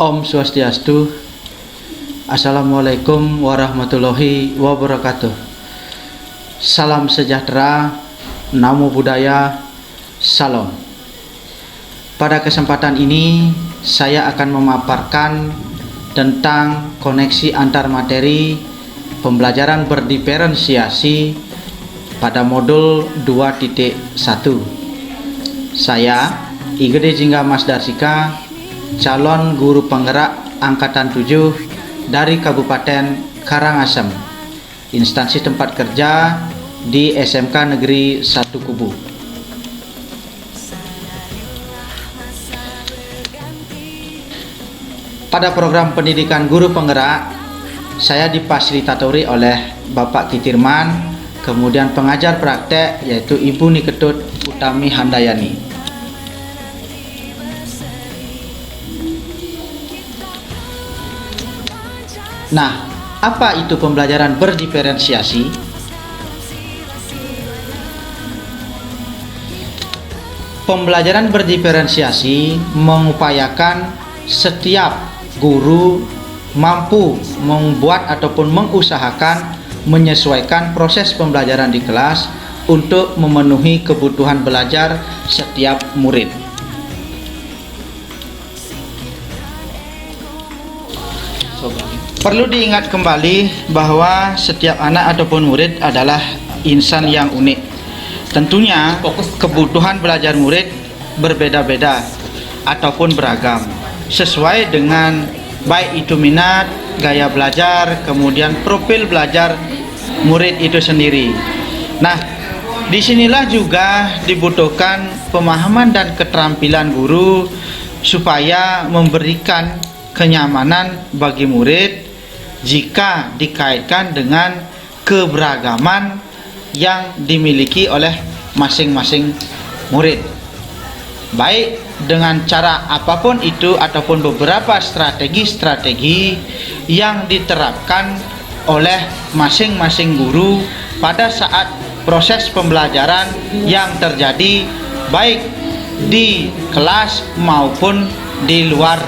Om Swastiastu. Assalamualaikum warahmatullahi wabarakatuh. Salam sejahtera, namo buddhaya, salam. Pada kesempatan ini saya akan memaparkan tentang koneksi antar materi pembelajaran berdiferensiasi pada modul 2.1. Saya Igede Jingga Mas Darsika, calon guru penggerak angkatan 7 dari Kabupaten Karangasem, instansi tempat kerja di SMK Negeri 1 Kubu. Pada program pendidikan guru penggerak, saya difasilitatori oleh Bapak Kitirman, kemudian pengajar praktek yaitu Ibu Niketut Utami Handayani. Nah, apa itu pembelajaran berdiferensiasi? Pembelajaran berdiferensiasi mengupayakan setiap guru mampu membuat ataupun mengusahakan menyesuaikan proses pembelajaran di kelas untuk memenuhi kebutuhan belajar setiap murid. Perlu diingat kembali bahwa setiap anak ataupun murid adalah insan yang unik. Tentunya kebutuhan belajar murid berbeda-beda ataupun beragam, sesuai dengan baik itu minat, gaya belajar, kemudian profil belajar murid itu sendiri. Nah, disinilah juga dibutuhkan pemahaman dan keterampilan guru supaya memberikan kenyamanan bagi murid jika dikaitkan dengan keberagaman yang dimiliki oleh masing-masing murid, baik dengan cara apapun itu ataupun beberapa strategi-strategi yang diterapkan oleh masing-masing guru pada saat proses pembelajaran yang terjadi baik di kelas maupun di luar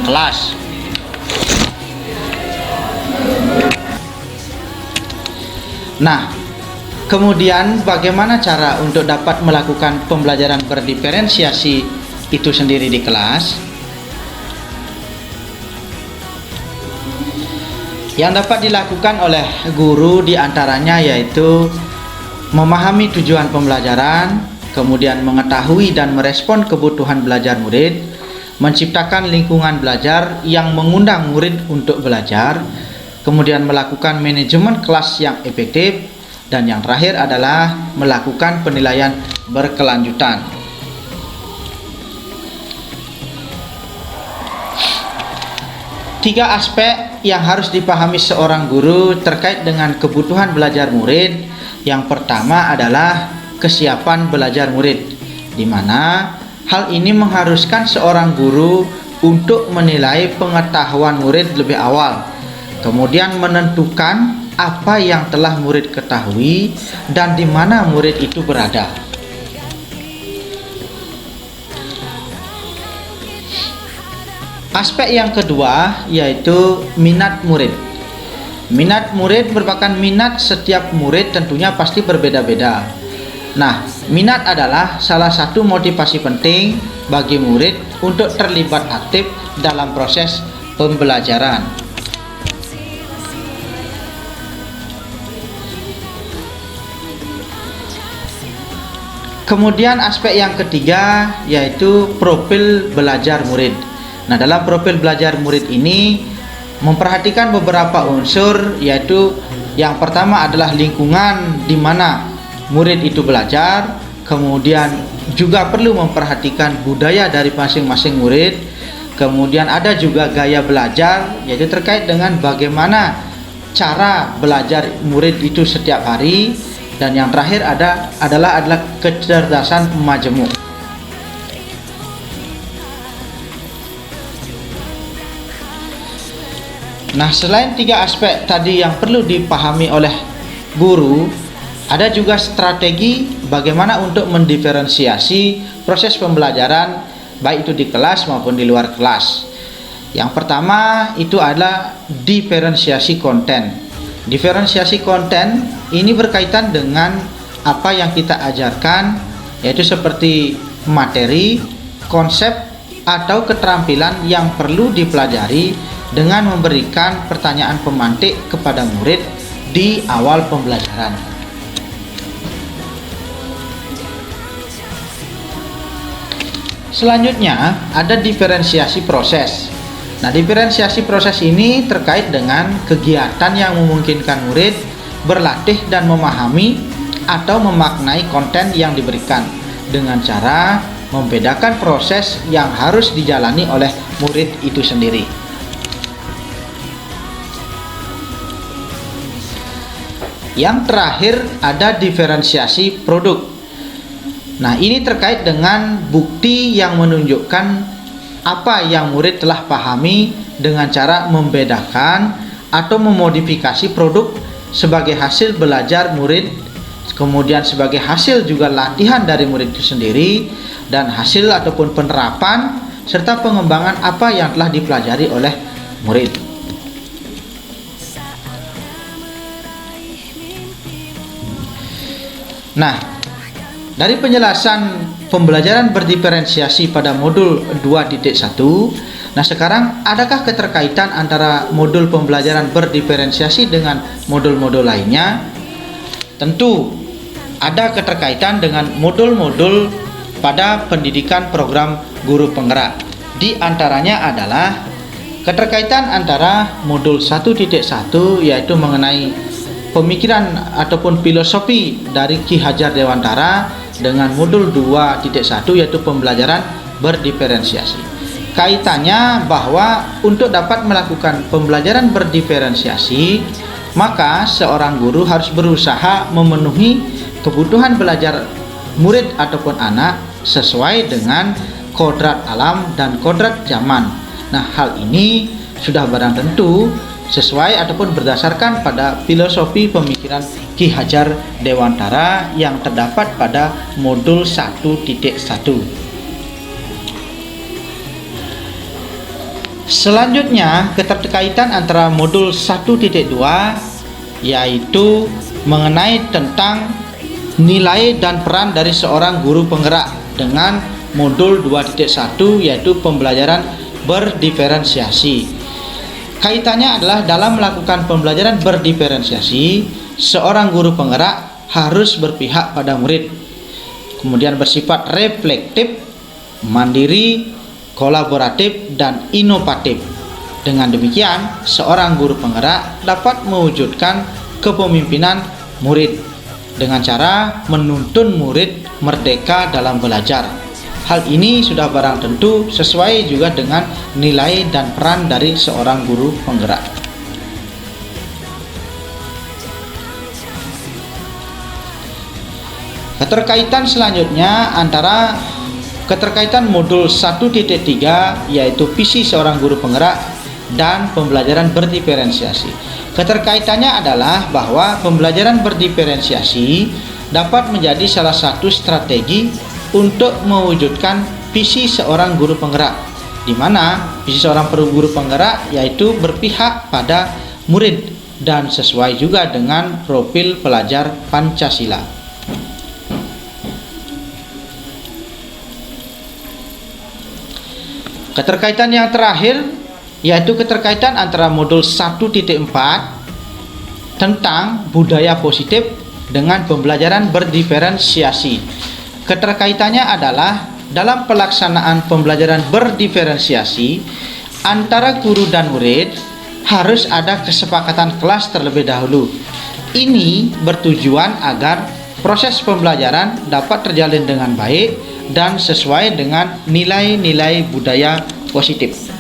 kelas. Nah, kemudian bagaimana cara untuk dapat melakukan pembelajaran berdiferensiasi itu sendiri di kelas? Yang dapat dilakukan oleh guru diantaranya yaitu memahami tujuan pembelajaran, kemudian mengetahui dan merespon kebutuhan belajar murid, menciptakan lingkungan belajar yang mengundang murid untuk belajar, kemudian melakukan manajemen kelas yang efektif, dan yang terakhir adalah melakukan penilaian berkelanjutan. Tiga aspek yang harus dipahami seorang guru terkait dengan kebutuhan belajar murid. Yang pertama adalah kesiapan belajar murid, di mana hal ini mengharuskan seorang guru untuk menilai pengetahuan murid lebih awal, kemudian menentukan apa yang telah murid ketahui dan di mana murid itu berada. Aspek yang kedua yaitu minat murid. Minat murid merupakan minat setiap murid, tentunya pasti berbeda-beda. Nah, minat adalah salah satu motivasi penting bagi murid untuk terlibat aktif dalam proses pembelajaran. Kemudian aspek yang ketiga yaitu profil belajar murid. Nah, dalam profil belajar murid ini memperhatikan beberapa unsur, yaitu yang pertama adalah lingkungan di mana murid itu belajar, kemudian juga perlu memperhatikan budaya dari masing-masing murid, kemudian ada juga gaya belajar, yaitu terkait dengan bagaimana cara belajar murid itu setiap hari, dan yang terakhir adalah kecerdasan majemuk. Nah, selain tiga aspek tadi yang perlu dipahami oleh guru, ada juga strategi bagaimana untuk mendiferensiasi proses pembelajaran baik itu di kelas maupun di luar kelas. Yang pertama itu adalah diferensiasi konten. Diferensiasi konten ini berkaitan dengan apa yang kita ajarkan, yaitu seperti materi, konsep, atau keterampilan yang perlu dipelajari dengan memberikan pertanyaan pemantik kepada murid di awal pembelajaran. Selanjutnya ada diferensiasi proses. Nah, diferensiasi proses ini terkait dengan kegiatan yang memungkinkan murid berlatih dan memahami atau memaknai konten yang diberikan dengan cara membedakan proses yang harus dijalani oleh murid itu sendiri. Yang terakhir ada diferensiasi produk. Nah, ini terkait dengan bukti yang menunjukkan apa yang murid telah pahami dengan cara membedakan atau memodifikasi produk sebagai hasil belajar murid, kemudian sebagai hasil juga latihan dari murid itu sendiri, dan hasil ataupun penerapan serta pengembangan apa yang telah dipelajari oleh murid. Nah, dari penjelasan pembelajaran berdiferensiasi pada modul 2.1, nah sekarang adakah keterkaitan antara modul pembelajaran berdiferensiasi dengan modul-modul lainnya? Tentu ada keterkaitan dengan modul-modul pada pendidikan program guru penggerak. Di antaranya adalah keterkaitan antara modul 1.1 yaitu mengenai pemikiran ataupun filosofi dari Ki Hajar Dewantara dengan modul 2.1 yaitu pembelajaran berdiferensiasi. Kaitannya bahwa untuk dapat melakukan pembelajaran berdiferensiasi, maka seorang guru harus berusaha memenuhi kebutuhan belajar murid ataupun anak sesuai dengan kodrat alam dan kodrat zaman. Nah, hal ini sudah barang tentu sesuai ataupun berdasarkan pada filosofi pemikiran Ki Hajar Dewantara yang terdapat pada modul 1.1. Selanjutnya, keterkaitan antara modul 1.2 yaitu mengenai tentang nilai dan peran dari seorang guru penggerak dengan modul 2.1 yaitu pembelajaran berdiferensiasi. Kaitannya adalah dalam melakukan pembelajaran berdiferensiasi, seorang guru penggerak harus berpihak pada murid, kemudian bersifat reflektif, mandiri, kolaboratif, dan inovatif. Dengan demikian, seorang guru penggerak dapat mewujudkan kepemimpinan murid dengan cara menuntun murid merdeka dalam belajar. Hal ini sudah barang tentu sesuai juga dengan nilai dan peran dari seorang guru penggerak. Keterkaitan selanjutnya antara keterkaitan modul 1.3 yaitu visi seorang guru penggerak dan pembelajaran berdiferensiasi. Keterkaitannya adalah bahwa pembelajaran berdiferensiasi dapat menjadi salah satu strategi untuk mewujudkan visi seorang guru penggerak, di mana visi seorang guru penggerak yaitu berpihak pada murid dan sesuai juga dengan profil pelajar Pancasila. Keterkaitan yang terakhir yaitu keterkaitan antara modul 1.4 tentang budaya positif dengan pembelajaran berdiferensiasi. Keterkaitannya adalah dalam pelaksanaan pembelajaran berdiferensiasi antara guru dan murid harus ada kesepakatan kelas terlebih dahulu. Ini bertujuan agar proses pembelajaran dapat terjalin dengan baik dan sesuai dengan nilai-nilai budaya positif.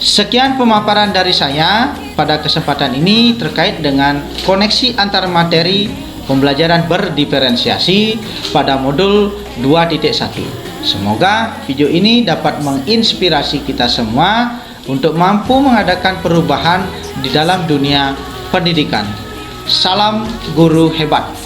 Sekian pemaparan dari saya pada kesempatan ini terkait dengan koneksi antar materi pembelajaran berdiferensiasi pada modul 2.1. Semoga video ini dapat menginspirasi kita semua untuk mampu mengadakan perubahan di dalam dunia pendidikan. Salam guru hebat.